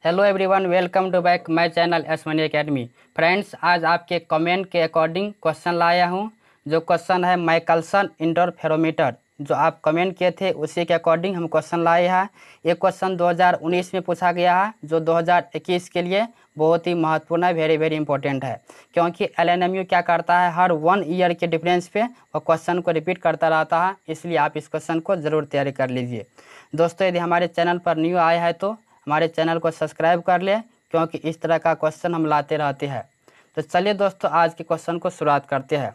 Hello everyone, welcome to back my channel S Money Academy. Friends, आज आपके comment के according question लाया हूं। जो क्वेश्चन है माइकलसन इंटरफेरोमीटर, जो आप कमेंट किए थे उसी के अकॉर्डिंग हम क्वेश्चन लाए हैं। ये क्वेश्चन 2019 में पूछा गया है, जो 2021 के लिए बहुत ही महत्वपूर्ण है, वेरी वेरी इंपॉर्टेंट है। क्योंकि एलएनएमयू क्या करता है, हर 1 ईयर के डिफरेंस पे वो क्वेश्चन को रिपीट करता रहता है, इसलिए आप इस क्वेश्चन को ज़रूर तैयारी कर लीजिए। दोस्तों, यदि हमारे चैनल पर न्यू आया है तो हमारे चैनल को सब्सक्राइब कर लें, क्योंकि इस तरह का क्वेश्चन हम लाते रहते हैं। तो चलिए दोस्तों, आज के क्वेश्चन को शुरुआत करते हैं।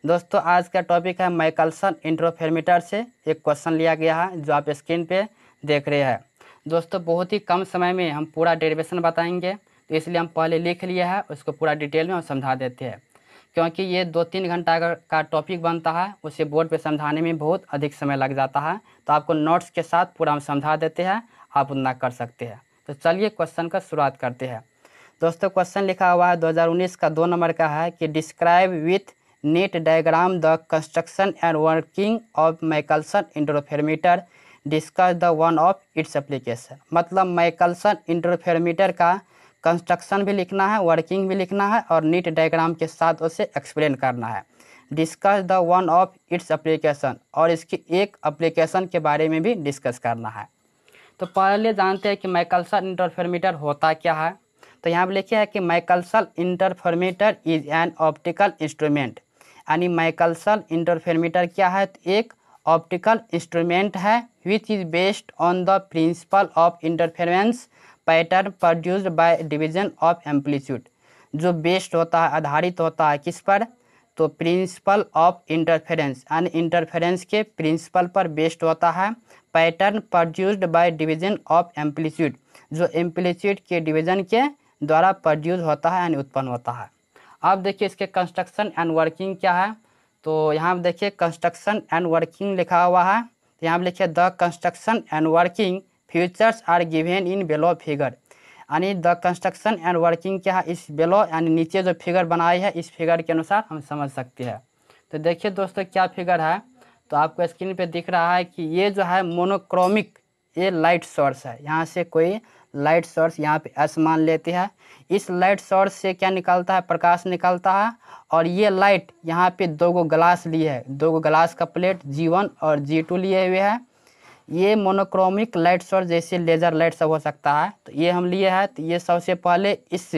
दोस्तों, आज का टॉपिक है माइकलसन इंटरफेरोमीटर से एक क्वेश्चन लिया गया है, जो आप स्क्रीन पे देख रहे हैं। दोस्तों, बहुत ही कम समय में हम पूरा डेरिवेशन बताएंगे, तो इसलिए हम पहले लिख लिए हैं, उसको पूरा डिटेल में हम समझा देते हैं। क्योंकि ये 2-3 घंटा का टॉपिक बनता है, उसे बोर्ड पे समझाने में बहुत अधिक समय लग जाता है, तो आपको नोट्स के साथ पूरा हम समझा देते हैं, आप उतना कर सकते हैं। तो चलिए क्वेश्चन का शुरुआत करते हैं। दोस्तों, क्वेश्चन लिखा हुआ है 2019 का 2 नंबर का है कि describe with NEET diagram the construction and working of Michelson interferometer, discuss the one of its application. मतलब माइकलसन इंटरफेरोमीटर का कंस्ट्रक्शन भी लिखना है, वर्किंग भी लिखना है और नीट डायग्राम के साथ उसे एक्सप्लेन करना है। Discuss the one of its application, और इसकी एक एप्लीकेशन के बारे में भी डिस्कस करना है। तो पहले जानते हैं कि माइकलसन इंटरफेरोमीटर होता क्या है। तो यहाँ पर लिखा है कि Michelson interferometer is an optical instrument. यानी माइकलसन इंटरफेरोमीटर क्या है, तो एक ऑप्टिकल इंस्ट्रूमेंट है which is based on the principle of interference pattern produced by division of amplitude. जो बेस्ड होता है, आधारित होता है किस पर, तो प्रिंसिपल ऑफ इंटरफेरेंस, यानी इंटरफेरेंस के प्रिंसिपल पर बेस्ड होता है। Pattern produced by division of amplitude, जो एम्पलीट्यूड के डिवीजन के द्वारा प्रोड्यूस होता है, यानी उत्पन्न होता है। अब देखिए इसके कंस्ट्रक्शन एंड वर्किंग क्या है। तो यहाँ देखिए कंस्ट्रक्शन एंड वर्किंग लिखा हुआ है। तो यहाँ लिखिए the construction and working features are given in below figure. यानी द कंस्ट्रक्शन एंड वर्किंग क्या है, इस बेलो यानी नीचे जो फिगर बनाई है, इस फिगर के अनुसार हम समझ सकते हैं। तो देखिए दोस्तों, क्या फिगर है, तो आपको स्क्रीन पे दिख रहा है कि ये जो है मोनोक्रोमिक, ये लाइट सोर्स है। यहाँ से कोई लाइट सोर्स यहाँ पे एस मान लेते हैं। इस लाइट सोर्स से क्या निकलता है, प्रकाश निकलता है। और ये लाइट यहाँ पे 2 ग्लास लिए है, 2 ग्लास का प्लेट G1 और G2 लिए हुए है। ये मोनोक्रोमिक लाइट सोर्स जैसे लेज़र लाइट सब हो सकता है, तो ये हम लिए हैं। तो ये सबसे पहले इस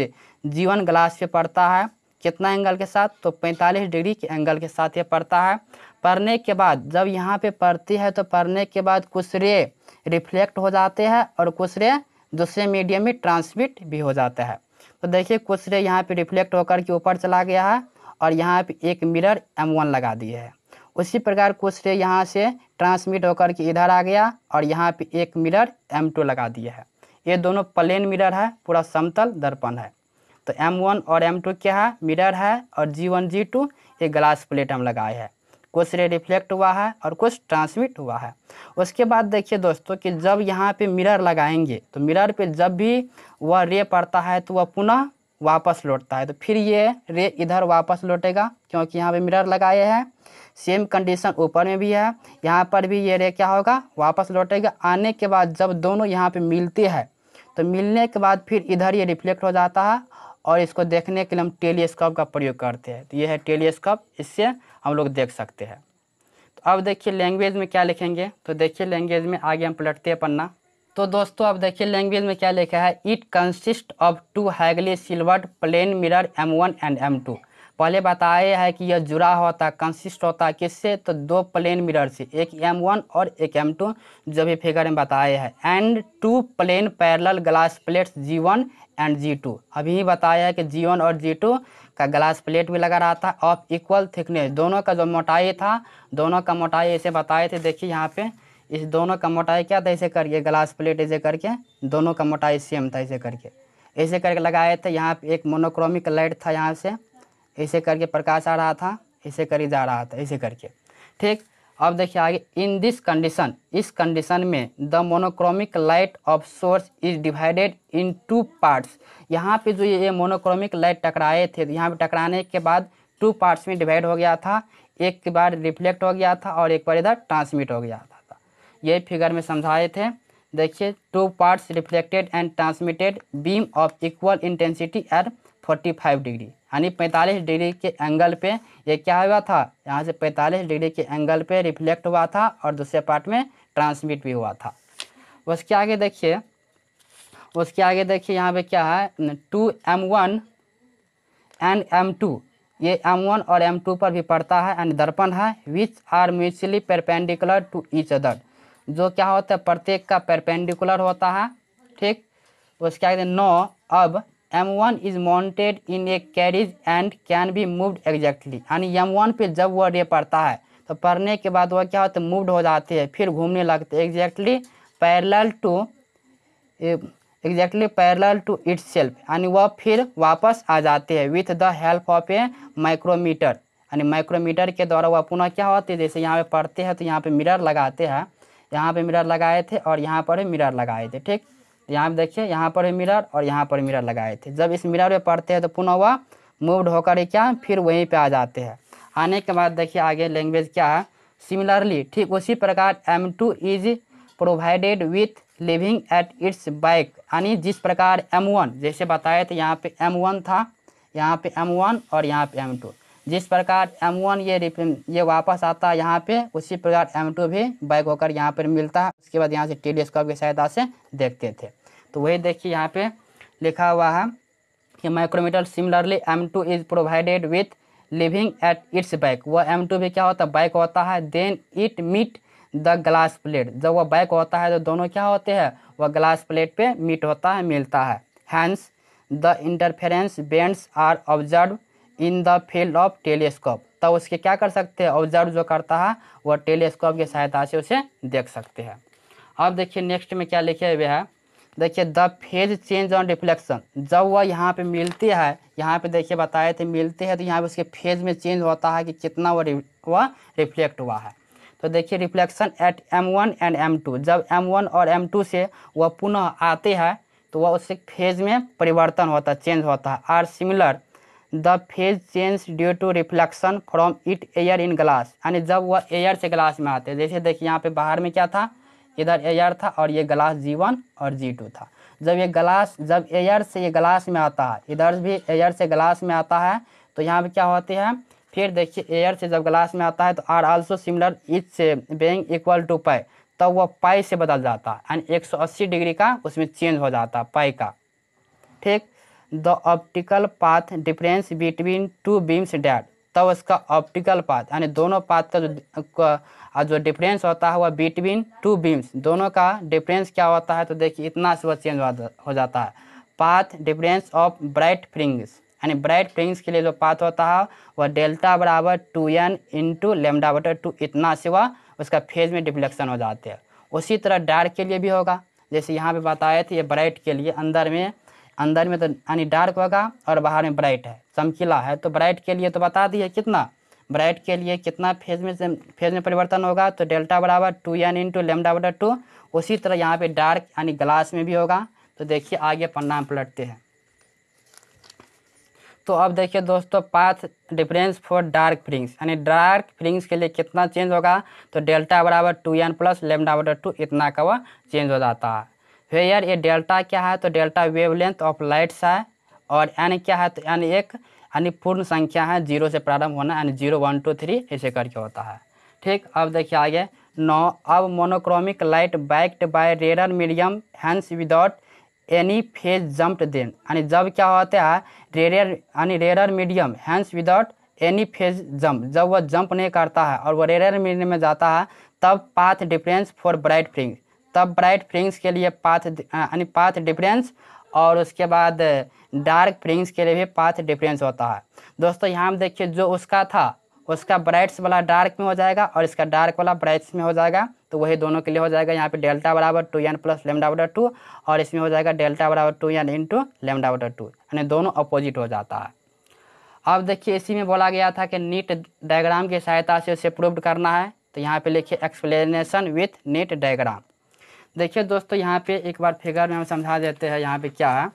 G1 ग्लास पे पड़ता है, कितना एंगल के साथ, तो 45 डिग्री के एंगल के साथ ये पड़ता है। पढ़ने के बाद जब यहाँ पे पड़ती है, तो पढ़ने के बाद कुछ रे रिफ्लेक्ट हो जाते हैं और कुछ रे दूसरे मीडियम में ट्रांसमिट भी हो जाता है। तो देखिए कुछ रे यहाँ पे रिफ्लेक्ट होकर के ऊपर चला गया है, और यहाँ पे एक मिरर M1 लगा दिए है। उसी प्रकार कुछ रे यहाँ से ट्रांसमिट होकर के इधर आ गया, और यहाँ पे एक मिरर M2 लगा दिया है। ये दोनों प्लेन मिरर है, पूरा समतल दर्पण है। तो M1 और M2 क्या है, मिरर है, और G1 G2 ये ग्लास प्लेट हम लगाए हैं। कुछ रे रिफ्लेक्ट हुआ है और कुछ ट्रांसमिट हुआ है। उसके बाद देखिए दोस्तों कि जब यहाँ पे मिरर लगाएंगे, तो मिरर पे जब भी वह रे पड़ता है, तो वह पुनः वापस लौटता है। तो फिर ये रे इधर वापस लौटेगा, क्योंकि यहाँ पे मिरर लगाए हैं। सेम कंडीशन ऊपर में भी है, यहाँ पर भी ये रे क्या होगा, वापस लौटेगा। आने के बाद जब दोनों यहाँ पे मिलते हैं, तो मिलने के बाद फिर इधर ये रिफ्लेक्ट हो जाता है, और इसको देखने के लिए हम टेलीस्कोप का प्रयोग करते हैं। तो ये है टेलीस्कोप, इससे हम लोग देख सकते हैं। तो अब देखिए लैंग्वेज में क्या लिखेंगे। तो देखिए लैंग्वेज में आगे हम पलटते हैं पन्ना। तो दोस्तों अब देखिए लैंग्वेज में क्या लिखा है, इट कंसिस्ट ऑफ 2 हैगली silvered plane mirror M1 and M2। पहले बताया है कि यह जुड़ा होता है, कंसिस्ट होता है किससे, तो 2 प्लेन मिरर से, एक M1 और एक M2, जो भी फिगर में बताया है। And 2 plane parallel glass plates G1 and G2। अभी ही बताया है कि G1 और G2 का ग्लास प्लेट भी लगा रहा था ऑफ इक्वल थिकनेस। दोनों का जो मोटाई था, दोनों का मोटाई ऐसे बताए थे। देखिए यहाँ पे इस दोनों का मोटाई क्या था, ऐसे करके ग्लास प्लेट ऐसे करके दोनों का मोटाई सेम था, ऐसे करके लगाए थे। यहाँ पे एक मोनोक्रोमिक लाइट था, यहाँ से ऐसे करके प्रकाश आ रहा था, ऐसे करके जा रहा था, ऐसे करके। ठीक, अब देखिए आगे, इन दिस कंडीशन, इस कंडीशन में the monochromic light of source is divided in 2 parts. यहाँ पे जो ये मोनोक्रोमिक लाइट टकराए थे, यहाँ पे टकराने के बाद 2 पार्ट्स में डिवाइड हो गया था। एक के बाद रिफ्लेक्ट हो गया था और एक बार इधर ट्रांसमिट हो गया था। ये फिगर में समझाए थे। देखिए 2 parts reflected and transmitted beam of equal intensity at 45 degree, यानी 45 डिग्री के एंगल पे ये क्या हुआ था, यहाँ से 45 डिग्री के एंगल पे रिफ्लेक्ट हुआ था और दूसरे पार्ट में ट्रांसमिट भी हुआ था। उसके आगे देखिए यहाँ पे क्या है 2m1 एंड m2, ये m1 और m2 पर भी पड़ता है एंड दर्पण है which are mutually perpendicular to each other, जो क्या होता है प्रत्येक का परपेंडिकुलर होता है। ठीक, उसके आगे 9 अब m1 is mounted in A carriage and can be moved exactly, यानी m1 पे जब वह रे पड़ता है तो पढ़ने के बाद वह क्या होता है मूव्ड हो जाते हैं, फिर घूमने लगते हैं एग्जैक्टली पैरेलल टू इटसेल्फ, यानी वह फिर वापस आ जाते हैं with the help of a micrometer, यानी माइक्रोमीटर के द्वारा वह पुनः क्या होते हैं, जैसे यहाँ पे पढ़ते हैं तो यहाँ पे मिरर लगाते हैं, यहाँ पे मिरर लगाए थे और यहाँ पर भी मिरर लगाए थे। ठीक, यहाँ पे देखिए यहाँ पर भी मिरर और यहाँ पर मिरर लगाए थे। जब इस मिरर में पढ़ते हैं तो पुनः वह मूव्ड होकर क्या फिर वहीं पे आ जाते हैं। आने के बाद देखिए आगे लैंग्वेज क्या है, सिमिलरली ठीक उसी प्रकार m2 is provided with living at its back, यानी जिस प्रकार m1 जैसे बताए थे यहाँ पे m1 था, यहाँ पे m1 और यहाँ पे m2, जिस प्रकार m1 ये वापस आता है यहाँ पे, उसी प्रकार m2 भी बैक होकर यहाँ पर मिलता है। उसके बाद यहाँ से टेलीस्कोप की सहायता से देखते थे। तो वही देखिए यहाँ पे लिखा हुआ है कि micrometer similarly m2 is provided with living at its back, वह m2 भी क्या होता है बैक होता है, then it meet the glass plate, जब वह बैक होता है तो दोनों क्या होते हैं वह ग्लास प्लेट पे मीट होता है मिलता है। Hence the interference bands are observe in the field of telescope, तब उसके क्या कर सकते हैं ऑब्जर्व जो करता है वह टेलीस्कोप की सहायता से उसे देख सकते हैं। अब देखिए नेक्स्ट में क्या लिखे हुए है, देखिए the phase change on reflection, जब वह यहाँ पे मिलती है, यहाँ पे देखिए बताए थे मिलते हैं तो यहाँ पे उसके फेज में चेंज होता है कि कितना वह रिफ्लेक्ट हुआ है। तो देखिए reflection eight m1 and m2, जब m1 और m2 से वह पुनः आते हैं तो वह उससे फेज में परिवर्तन होता है चेंज होता है। Are similar the phase change due to reflection from it air in glass, यानी जब वह एयर से ग्लास में आते हैं, जैसे देखिए यहाँ पे बाहर में क्या था इधर एयर था और ये ग्लास G1 और G2 था। जब एयर से ये ग्लास में आता है, इधर भी एयर से ग्लास में आता है तो यहाँ पे क्या होते हैं, फिर देखिए एयर से जब ग्लास में आता है तो आर आल्सो सिमिलर इच से बेइंग इक्वल टू पाई, तब वह पाई से बदल जाता है एंड 180 डिग्री का उसमें चेंज हो जाता है पाई का। ठीक, the optical path difference between two beams that, तब उसका ऑप्टिकल पाथ यानी दोनों पाथ का जो डिफरेंस होता है वह बिटवीन टू बीम्स, दोनों का डिफरेंस क्या होता है तो देखिए इतना से वह चेंज हो जाता है। पाथ डिफरेंस ऑफ ब्राइट फ्रिंग्स, यानी ब्राइट फ्रिंग्स के लिए जो पाथ होता है वह डेल्टा बराबर 2n इंटू लेमडा बटा 2, इतना से वह उसका फेज में डिफ्लेक्शन हो जाते हैं। उसी तरह डार्क के लिए भी होगा, जैसे यहाँ पे बताए थे ये ब्राइट के लिए अंदर में तो यानी डार्क होगा और बाहर में ब्राइट है चमकीला है, तो ब्राइट के लिए तो बता दिए कितना ब्राइट के लिए कितना फेज में परिवर्तन होगा, तो डेल्टा बराबर 2n इंटू लेमडा बटा 2। उसी तरह यहाँ पे डार्क यानी ग्लास में भी होगा। तो देखिए आगे पन्ना पलटते हैं। तो अब देखिए दोस्तों पाथ डिफरेंस फॉर डार्क फ्रिंग्स, यानी डार्क फ्रिंग्स के लिए कितना चेंज होगा तो डेल्टा बराबर 2n प्लस लेमडा बटा 2 इतना का वह चेंज हो जाता है। वेयर ये डेल्टा क्या है तो डेल्टा वेवलेंथ ऑफ लाइट्स है और एन क्या है तो एन एक यानी पूर्ण संख्या है, 0 से प्रारंभ होना यानी 0 1 2 3 ऐसे करके होता है। ठीक, अब देखिए आगे 9 अब monochromic light backed by rare medium hence without any phase jumped then, यानी जब क्या होता है rare medium hence without any phase jump, जब वह जंप नहीं करता है और वह रेयर मीडियम में जाता है तब पाथ डिफरेंस फॉर ब्राइट फ्रिंग्स, तब ब्राइट फ्रिंग्स के लिए पाथ डिफरेंस और उसके बाद डार्क फ्रिंग्स के लिए भी पाथ डिफरेंस होता है। दोस्तों यहाँ में देखिए जो उसका था उसका ब्राइट्स वाला डार्क में हो जाएगा और इसका डार्क वाला ब्राइट्स में हो जाएगा, तो वही दोनों के लिए हो जाएगा। यहाँ पे डेल्टा बराबर 2n प्लस लेमडा बटा 2 और इसमें हो जाएगा डेल्टा बराबर 2n इंटू लेमडा बटा 2, यानी दोनों अपोजिट हो जाता है। अब देखिए इसी में बोला गया था कि नीट डायग्राम की सहायता से उसे प्रूव करना है, तो यहाँ पे लिखिए एक्सप्लेनेशन विथ नीट डायग्राम। देखिए दोस्तों यहाँ पे एक बार फिगर में हम समझा देते हैं यहाँ पे क्या है।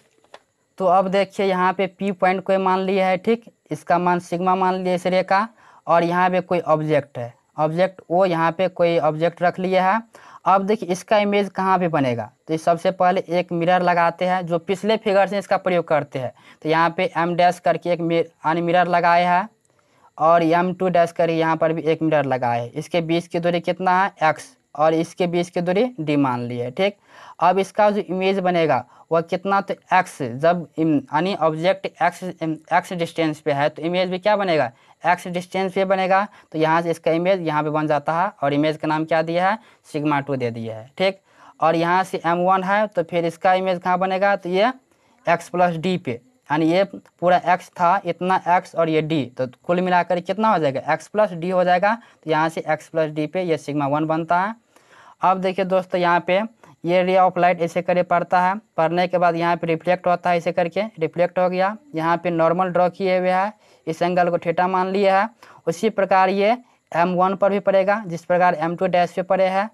तो अब देखिए यहाँ पे P पॉइंट कोई मान लिया है, ठीक, इसका मान सिग्मा मान लिया इस रे का, और यहाँ पे कोई ऑब्जेक्ट है, ऑब्जेक्ट O यहाँ पे कोई ऑब्जेक्ट रख लिया है अब देखिए इसका इमेज कहाँ पे बनेगा, तो सबसे पहले एक मिरर लगाते हैं, जो पिछले फिगर से इसका प्रयोग करते हैं। तो यहाँ पे एम डैश करके एक मिरर लगाए है और M2 डैश करके यहाँ पर भी एक मिरर लगाए है। इसके बीच की दूरी कितना है x और इसके बीच की दूरी d मान ली है। ठीक, अब इसका जो इमेज बनेगा वह कितना, तो x, जब यानी ऑब्जेक्ट x डिस्टेंस पे है तो इमेज भी क्या बनेगा, x डिस्टेंस पे बनेगा। तो यहाँ से इसका इमेज यहाँ पे बन जाता है और इमेज का नाम क्या दिया है, σ2 दे दिया है। ठीक, और यहाँ से M1 है तो फिर इसका इमेज कहाँ बनेगा, तो ये x प्लस डी पे, यानी ये पूरा x था इतना x और ये d, तो कुल मिलाकर कितना हो जाएगा, x प्लस डी हो जाएगा। तो यहाँ से x प्लस डी पे ये σ1 बनता है। अब देखिए दोस्तों यहाँ पे ये रे ऑफ लाइट ऐसे करके पड़ता है, पढ़ने के बाद यहाँ पे रिफ्लेक्ट होता है, ऐसे करके रिफ्लेक्ट हो गया। यहाँ पे नॉर्मल ड्रॉ किए हुए है, इस एंगल को थीटा मान लिया है। उसी प्रकार ये M1 पर भी पड़ेगा, जिस प्रकार M2 डैश पे पड़े है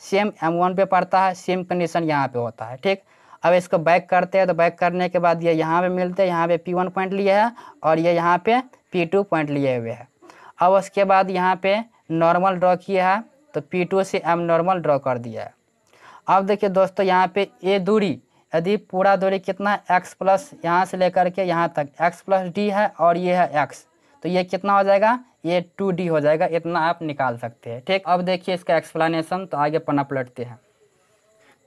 सेम M1 पे पड़ता है, सेम कंडीशन यहाँ पे होता है। ठीक, अब इसको बैक करते हैं तो बैक करने के बाद ये यहाँ पे मिलते हैं, यहाँ पे P1 पॉइंट लिए है और ये यहाँ पे P2 पॉइंट लिए हुए है। अब उसके बाद यहाँ पे नॉर्मल ड्रॉ किया है तो P2 से M नॉर्मल ड्रॉ कर दिया है। अब देखिए दोस्तों यहाँ पे ये दूरी, यदि पूरा दूरी कितना है x प्लस यहाँ से लेकर के यहाँ तक x प्लस डी है और ये है x, तो ये कितना हो जाएगा, ये 2d हो जाएगा। इतना आप निकाल सकते हैं। ठीक, अब देखिए इसका एक्सप्लेनेशन, तो आगे पन्ना पलटते हैं।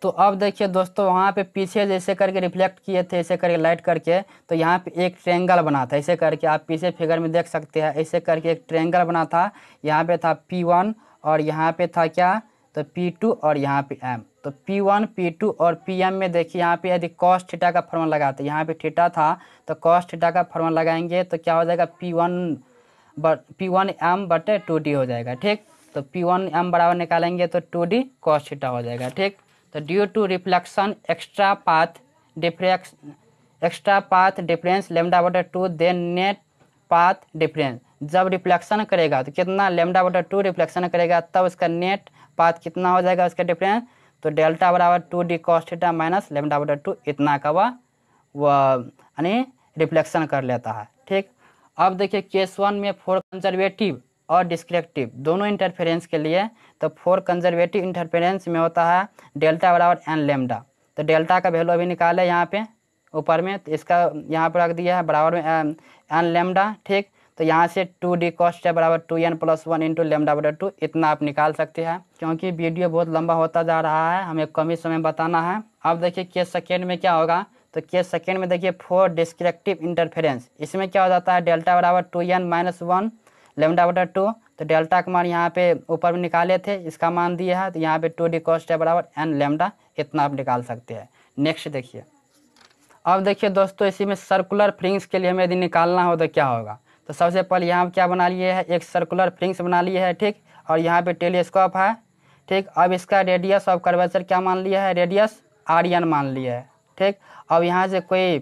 तो अब देखिए दोस्तों वहाँ पे पीछे जैसे करके रिफ्लेक्ट किए थे ऐसे करके लाइट करके, तो यहाँ पे एक ट्रायंगल बना था ऐसे करके, आप पीछे फिगर में देख सकते हैं। ऐसे करके एक ट्रायंगल बना था, यहाँ पे था P1 और यहाँ पे था क्या, तो P2 और यहाँ पे M। तो P1 P2 और PM में देखिए यहाँ पे यदि कॉस थीटा का फॉर्मूला लगाते, यहाँ पे थीटा था तो कॉस थीटा का फॉर्मूला लगाएंगे तो क्या हो जाएगा, P1M बटे 2D हो जाएगा। ठीक, तो P1M बराबर निकालेंगे तो 2D कॉस थीटा हो जाएगा। ठीक, तो due to reflection extra path difference lambda बटा 2 देन नेट पाथ डिफरेंस, जब रिफ्लेक्शन करेगा तो कितना, लेमडा बटा 2 रिफ्लेक्शन करेगा तब उसका नेट पाथ कितना हो जाएगा उसका डिफरेंस, तो डेल्टा बराबर 2D cos theta minus lambda बटा 2 इतना का वह यानी रिफ्लेक्शन कर लेता है। ठीक, अब देखिए केस 1 में फॉर कंजर्वेटिव और डिस्क्रिप्टिव दोनों इंटरफेरेंस के लिए, तो फॉर कंजर्वेटिव इंटरफेरेंस में होता है डेल्टा बराबर n लेमडा। तो डेल्टा का वैल्यू अभी निकाले यहाँ पे ऊपर में, तो इसका यहाँ पर रख दिया है बराबर में n लेमडा। ठीक, तो यहाँ से 2D कॉस थीटा बराबर 2n प्लस 1 इंटू लेमडा बटा 2 इतना आप निकाल सकते हैं। क्योंकि वीडियो बहुत लंबा होता जा रहा है, हमें कम ही समय बताना है। अब देखिए केस सेकेंड में क्या होगा, तो केस सेकेंड में देखिए फॉर डिस्क्रिप्टिव इंटरफेरेंस, इसमें क्या हो जाता है, डेल्टा बराबर 2n माइनस 1 लेमडा बटा 2। तो डेल्टा का मान यहाँ पे ऊपर में निकाले थे, इसका मान दिया है, तो यहाँ पे 2D कॉस थीटा बराबर n लेमडा इतना आप निकाल सकते हैं। नेक्स्ट देखिए, अब देखिए दोस्तों इसी में सर्कुलर फ्रिंग्स के लिए हमें यदि निकालना हो तो क्या होगा, तो सबसे पहले यहाँ क्या बना लिए है, एक सर्कुलर फ्रिंग्स बना लिए है। ठीक, और यहाँ पे टेलीस्कोप है। ठीक, अब इसका रेडियस ऑफ कर्वेचर क्या मान लिया है, रेडियस RN मान लिया है। ठीक, अब यहाँ से कोई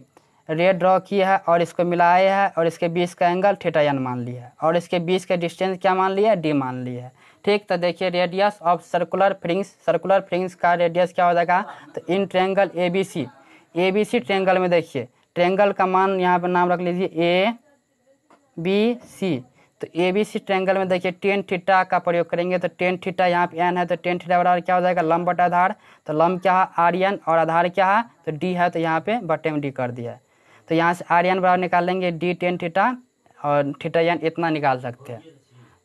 रे ड्रॉ किया है और इसको मिलाया है और इसके बीच का एंगल θn मान लिया है और इसके बीच का डिस्टेंस क्या मान लिया है, d मान लिया है। ठीक, तो देखिए रेडियस ऑफ सर्कुलर फ्रिंग्स का रेडियस क्या हो जाएगा, तो इन ट्रायंगल ABC ट्रायंगल में देखिए ट्रायंगल का मान यहाँ पर नाम रख लीजिए ABC। तो ABC ट्रायंगल में देखिए टेन थीटा का प्रयोग करेंगे, तो टेन थीटा यहाँ पे n है, तो टेन थीटा बराबर क्या हो जाएगा, लंब बटा आधार। तो लंब क्या है RN और आधार क्या है, तो d है, तो यहाँ पे बटे में d कर दिया है। तो यहाँ से RN बराबर निकाल लेंगे d टेन थीटा और θn इतना निकाल सकते हैं।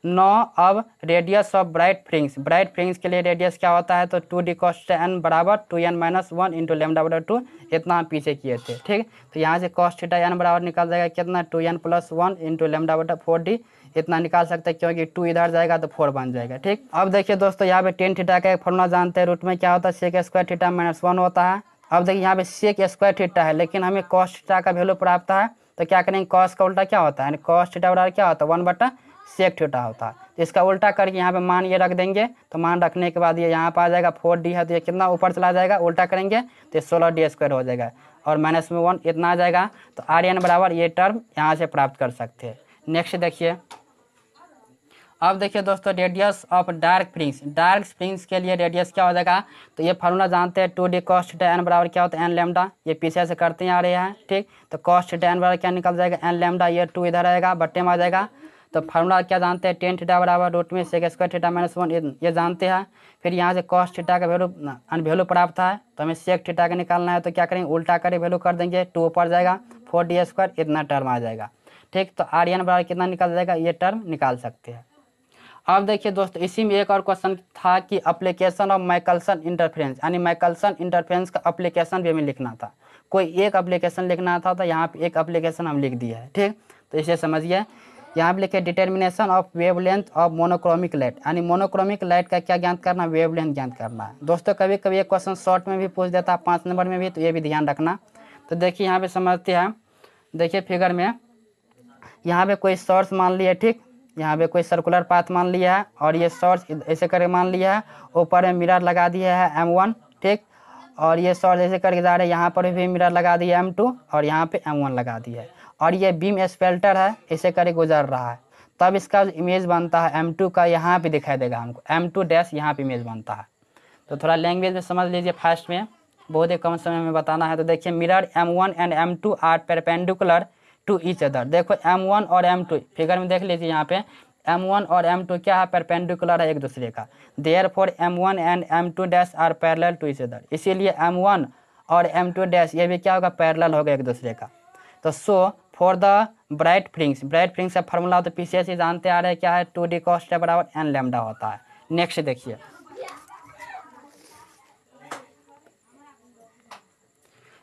9 अब रेडियस ऑफ ब्राइट फ्रिंग्स के लिए रेडियस क्या होता है, तो 2D cos n बराबर 2n माइनस 1 इंटू लेमडा बटा 2 इतना हम पीछे किए थे। ठीक, तो यहाँ से cos थीटा n बराबर निकाल जाएगा कितना, 2n प्लस 1 इंटू लेमडा बटा 4D इतना निकाल सकते हैं, क्योंकि 2 इधर जाएगा तो 4 बन जाएगा। ठीक, अब देखिए दोस्तों यहाँ पे टेन थीटा का एक फॉर्मूला जानते हैं, रूट में क्या होता है, सेक स्क्वायर थीटा माइनस 1 होता है। अब देखिए यहाँ पे सेक स्क्वायर थीटा है, लेकिन हमें cos थीटा का वैल्यू प्राप्त है, तो क्या करेंगे, cos का उल्टा क्या होता है, cos थीटा बराबर क्या होता है, 1 बटा सेक थीटा होता है। तो इसका उल्टा करके यहाँ पे मान ये रख देंगे, तो मान रखने के बाद ये यहाँ पर आ जाएगा 4D है, तो ये कितना ऊपर चला जाएगा, उल्टा करेंगे तो 16D स्क्वायर हो जाएगा और माइनस में 1 इतना आ जाएगा। तो RN बराबर ये टर्म यहाँ से प्राप्त कर सकते हैं। नेक्स्ट देखिए, अब देखिए दोस्तों रेडियस ऑफ डार्क फ्रिंग्स के लिए रेडियस क्या हो जाएगा, तो ये फार्मूला जानते हैं, 2D cos थीटा n बराबर क्या होता है, n लेमडा। ये पीछे से करते आ रहे हैं। ठीक, तो cos थीटा n बराबर क्या निकल जाएगा, n लेमडा। ये 2 इधर आएगा बट्टे में आ जाएगा, तो फार्मूला क्या जानते हैं, टेन थीटा बराबर रूट में सेक स्क्वायर थीटा माइनस 1 ये जानते हैं। फिर यहाँ से कॉस थीटा का वैल्यू प्राप्त है, तो हमें सेक थीटा का निकालना है, तो क्या करेंगे उल्टा करें वैल्यू कर देंगे, 2 ऊपर जाएगा 4d² इतना टर्म आ जाएगा। ठीक, तो आर एन बराबर कितना निकल जाएगा, ये टर्म निकाल सकते हैं। अब देखिए दोस्तों, इसी में एक और क्वेश्चन था कि एप्लीकेशन ऑफ माइकलसन इंटरफेरेंस, यानी माइकलसन इंटरफेरेंस का एप्लीकेशन भी हमें लिखना था। कोई एक एप्लीकेशन लिखना था, तो यहाँ पे एक एप्लीकेशन हम लिख दिया है। ठीक, तो इसे समझिए। यहाँ पे लिखे determination of wavelength of monochromic light, यानी मोनोक्रोमिक लाइट का क्या ज्ञात करना है, वेवलेंथ ज्ञात करना है। दोस्तों कभी कभी एक क्वेश्चन शॉर्ट में भी पूछ देता है, 5 नंबर में भी, तो ये भी ध्यान रखना। तो देखिए यहाँ पे समझते हैं, देखिए फिगर में यहाँ पे कोई सोर्स मान लिया। ठीक, यहाँ पे कोई सर्कुलर पाथ मान लिया है, और ये सोर्स ऐसे करके मान लिया है, ऊपर में मिरर लगा दिया है M1। ठीक, और ये सोर्स ऐसे करके जा रहे हैं, यहाँ पर भी मिरर लगा दिया M2, और यहाँ पे M1 लगा दिया है, और ये बीम स्पेल्टर है, ऐसे करके गुजर रहा है। तब इसका इमेज बनता है M2 का, यहाँ पे दिखाई देगा हमको M2 यहाँ पे इमेज बनता है। तो थोड़ा लैंग्वेज में समझ लीजिए, फास्ट में, बहुत ही कम समय में बताना है। तो देखिए mirror M1 and M2 are perpendicular to each other. देखो M1 और M2 फिगर में देख लीजिए, यहाँ पे M1 और M2 क्या है, परपेंडिकुलर है एक दूसरे का। Therefore M1 and M2 are parallel to each other, इसीलिए M1 और M2 ये भी क्या होगा, पैरेलल होगा एक दूसरे का। तो सो फॉर द ब्राइट फ्रिंग्स का फार्मूला तो पीछे से जानते आ रहे हैं, क्या है, 2d cos θ बराबर n लैम्डा होता है। नेक्स्ट देखिए,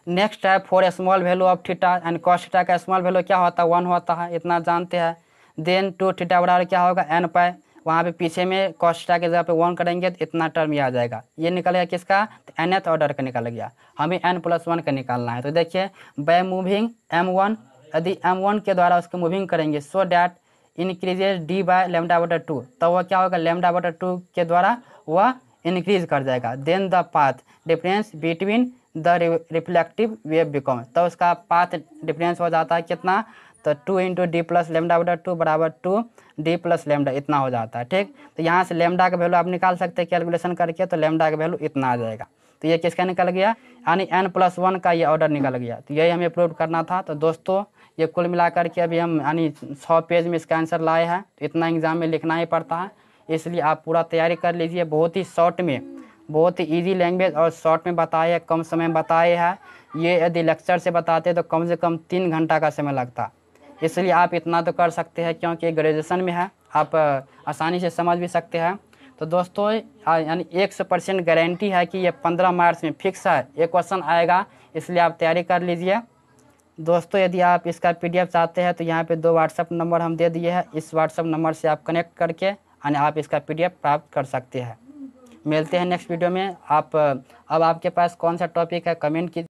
नेक्स्ट है for small value of theta and cos theta का स्मॉल वैल्यू क्या होता है, 1 होता है, इतना जानते हैं। देन 2 थीटा बराबर क्या होगा, n पाई, वहाँ पे पीछे में कॉस थीटा के जगह पे 1 करेंगे तो इतना टर्म ये आ जाएगा। ये निकलेगा किसका, तो nth ऑर्डर का निकल गया, हमें n+1 का निकालना है। तो देखिए बाय मूविंग M1, यदि M1 के द्वारा उसको मूविंग करेंगे, so that increases d by λ/2, तो वह क्या होगा, λ/2 के द्वारा वह इंक्रीज कर जाएगा। Then the path difference between the reflective wave become, तो उसका पाथ डिफरेंस हो जाता है कितना, तो 2 × d + λ/2 बराबर 2d + λ इतना हो जाता है। ठीक, तो यहाँ से लैम्डा का वैल्यू आप निकाल सकते हैं कैलकुलेशन करके, तो लैम्डा का वैल्यू इतना आ जाएगा। तो ये किसका निकल गया, यानी n+1 का ये ऑर्डर निकल गया। तो यही हमें प्रूव करना था। तो दोस्तों ये कुल मिलाकर के अभी हम यानी 100 पेज में इसका आंसर लाए हैं, तो इतना एग्जाम में लिखना ही पड़ता है, इसलिए आप पूरा तैयारी कर लीजिए। बहुत ही शॉर्ट में, बहुत ही इजी लैंग्वेज और शॉर्ट में बताए है, कम समय में बताए हैं। ये यदि लेक्चर से बताते तो कम से कम 3 घंटा का समय लगता, इसलिए आप इतना तो कर सकते हैं, क्योंकि ग्रेजुएशन में है, आप आसानी से समझ भी सकते हैं। तो दोस्तों यानी 100% गारंटी है कि ये 15 मार्च में फिक्स है, ये क्वेश्चन आएगा, इसलिए आप तैयारी कर लीजिए। दोस्तों यदि आप इसका PDF चाहते हैं तो यहाँ पे 2 व्हाट्सअप नंबर हम दे दिए हैं, इस व्हाट्सअप नंबर से आप कनेक्ट करके यानी आप इसका PDF प्राप्त कर सकते हैं। मिलते हैं नेक्स्ट वीडियो में। अब आपके पास कौन सा टॉपिक है कमेंट कीजिए।